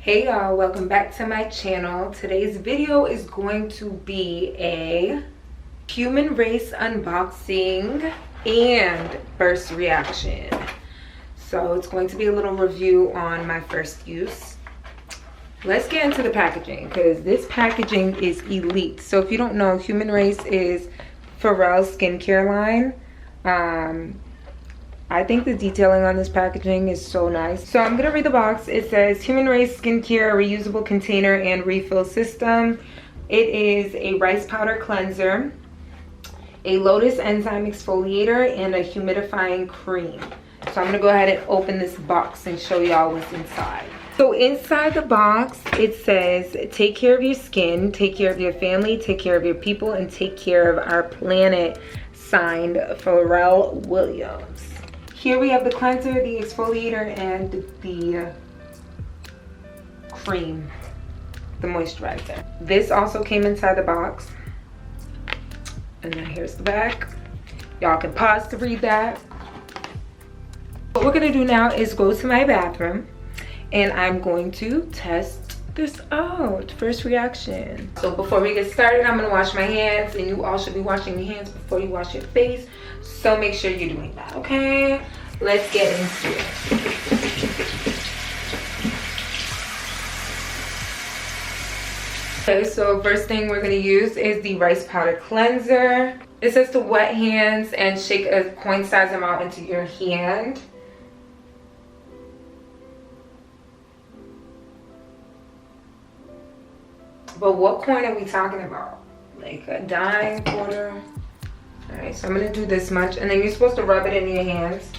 Hey y'all, welcome back to my channel. Today's video is going to be a Humanrace unboxing and first reaction. So it's going to be a little review on my first use. Let's get into the packaging because this packaging is elite. So if you don't know, Humanrace is Pharrell's skincare line. I think the detailing on this packaging is so nice. So I'm gonna read the box. It says Humanrace skincare reusable container and refill system. It is a rice powder cleanser, a Lotus enzyme exfoliator, and a humidifying cream. So I'm gonna go ahead and open this box and show y'all what's inside. So inside the box, it says, take care of your skin, take care of your family, take care of your people, and take care of our planet, signed Pharrell Williams. Here we have the cleanser, the exfoliator, and the cream, the moisturizer. This also came inside the box. And then here's the back. Y'all can pause to read that. What we're gonna do now is go to my bathroom and I'm going to test this out. First reaction. So before we get started, I'm gonna wash my hands, and you all should be washing your hands before you wash your face. So make sure you're doing that, okay? Let's get into it. Okay, so first thing we're gonna use is the rice powder cleanser. It says to wet hands and shake a coin-sized amount into your hand. But what coin are we talking about? Like a dime, quarter? All right, so I'm gonna do this much, and then you're supposed to rub it in your hands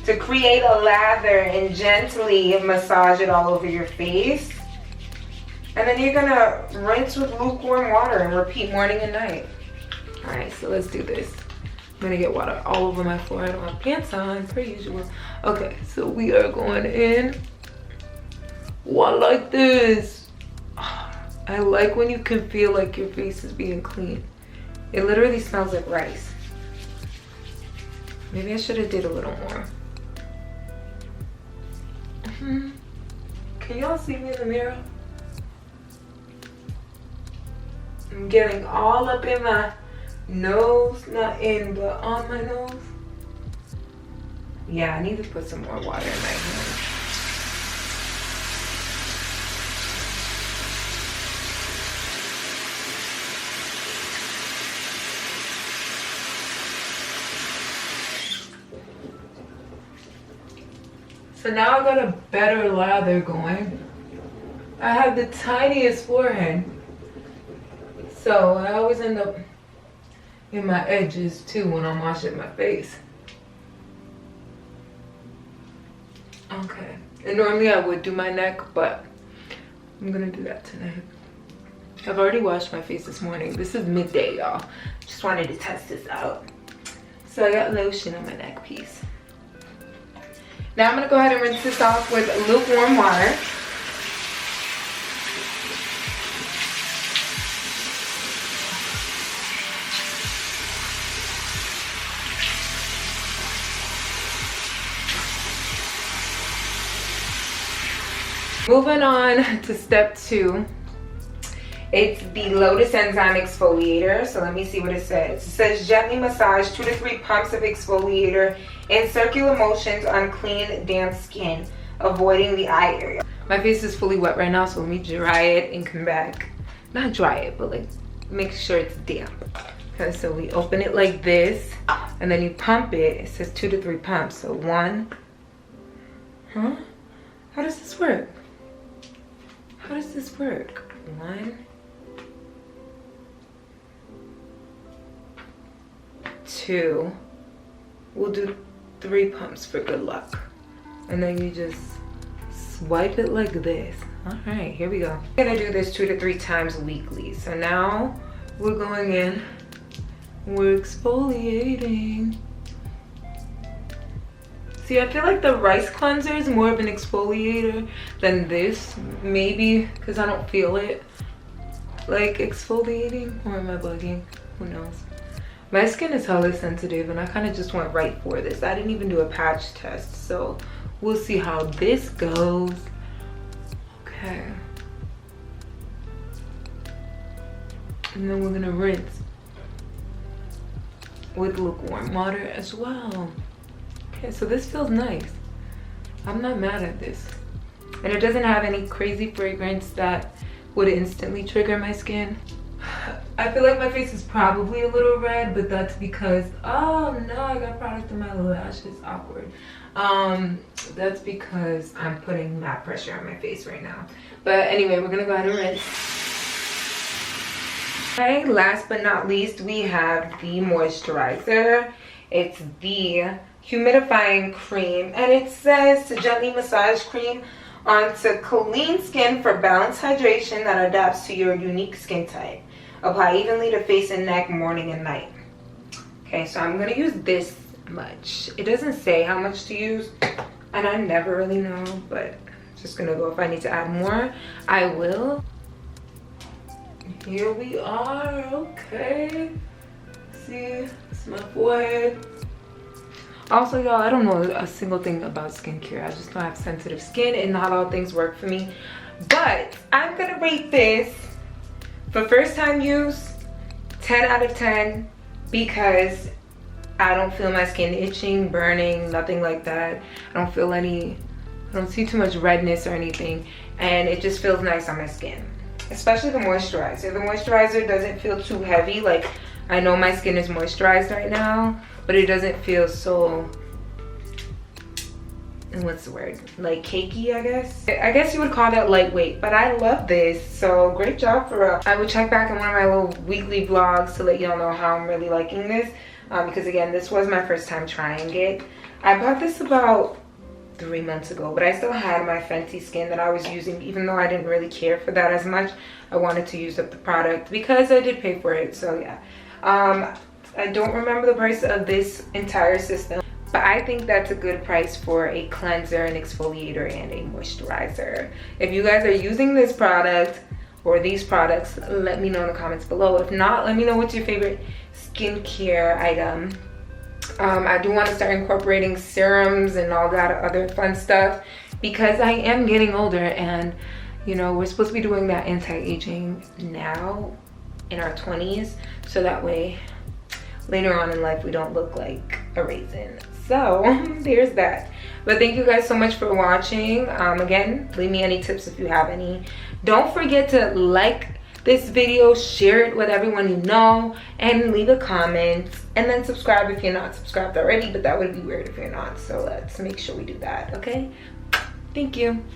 to create a lather and gently massage it all over your face. And then you're gonna rinse with lukewarm water and repeat morning and night. All right, so let's do this. I'm gonna get water all over my floor. I don't have pants on, per usual. Okay, so we are going in. Oh, I like this. I like when you can feel like your face is being clean. It literally smells like rice. Maybe I should have did a little more. Can y'all see me in the mirror? I'm getting all up in my nose, not in, but on my nose. Yeah, I need to put some more water in my hand. So now I got a better lather going. I have the tiniest forehead. So I always end up in my edges too when I'm washing my face. Okay. And normally I would do my neck, but I'm gonna do that tonight. I've already washed my face this morning. This is midday, y'all. Just wanted to test this out. So I got lotion on my neck piece. Now I'm gonna go ahead and rinse this off with lukewarm water. Moving on to step 2. It's the Lotus enzyme exfoliator. So let me see what it says. It says gently massage 2 to 3 pumps of exfoliator in circular motions on clean, damp skin, avoiding the eye area. My face is fully wet right now, so let me dry it and come back. Not dry it, but like make sure it's damp. Okay, so we open it like this, and then you pump it. It says 2 to 3 pumps. So 1. Huh? How does this work? How does this work? 1. 2. We'll do 3 pumps for good luck. And then you just swipe it like this. All right, here we go. I'm gonna do this 2 to 3 times weekly. So now we're going in, we're exfoliating. See, I feel like the rice cleanser is more of an exfoliator than this. Maybe because I don't feel it like exfoliating, or am I bugging? Who knows? My skin is hella sensitive and I kind of just went right for this. I didn't even do a patch test, so we'll see how this goes. rinse with lukewarm water as well. Okay, so this feels nice. I'm not mad at this. And it doesn't have any crazy fragrance that would instantly trigger my skin. I feel like my face is probably a little red, but that's because, oh no, I got product in my lashes, awkward. That's because I'm putting matte pressure on my face right now. But anyway, we're gonna go ahead and rinse. Okay, last but not least, we have the moisturizer. It's the humidifying cream, and it says to gently massage cream onto clean skin for balanced hydration that adapts to your unique skin type. Apply evenly to face and neck morning and night. Okay, so I'm gonna use this much. It doesn't say how much to use, and I never really know, but I'm just gonna go. If I need to add more, I will. Here we are. Okay, see, it's my forehead. Also, y'all, I don't know a single thing about skincare. I just know I have sensitive skin and not all things work for me. But I'm gonna rate this for first time use 10 out of 10 because I don't feel my skin itching, burning, nothing like that. I don't see too much redness or anything, and it just feels nice on my skin. Especially the moisturizer. The moisturizer doesn't feel too heavy. Like, I know my skin is moisturized right now, but it doesn't feel so, what's the word, like cakey, I guess. I guess you would call that lightweight, but I love this, so great job, Pharrell. I will check back in one of my little weekly vlogs to let y'all know how I'm really liking this, because again, this was my first time trying it. I bought this about 3 months ago, but I still had my Fenty skin that I was using. Even though I didn't really care for that as much, I wanted to use up the product because I did pay for it, so yeah. I don't remember the price of this entire system, but I think that's a good price for a cleanser, an exfoliator, and a moisturizer. If you guys are using this product or these products, let me know in the comments below. If not, let me know what's your favorite skincare item. I do want to start incorporating serums and all that other fun stuff because I am getting older, and you know, we're supposed to be doing that anti-aging now in our 20s, so that way later on in life we don't look like a raisin. So there's that. But thank you guys so much for watching. Again, leave me any tips if you have any. Don't forget to like this video, share it with everyone you know, and leave a comment, and then subscribe if you're not subscribed already, but that would be weird if you're not, so let's make sure we do that. Okay, thank you.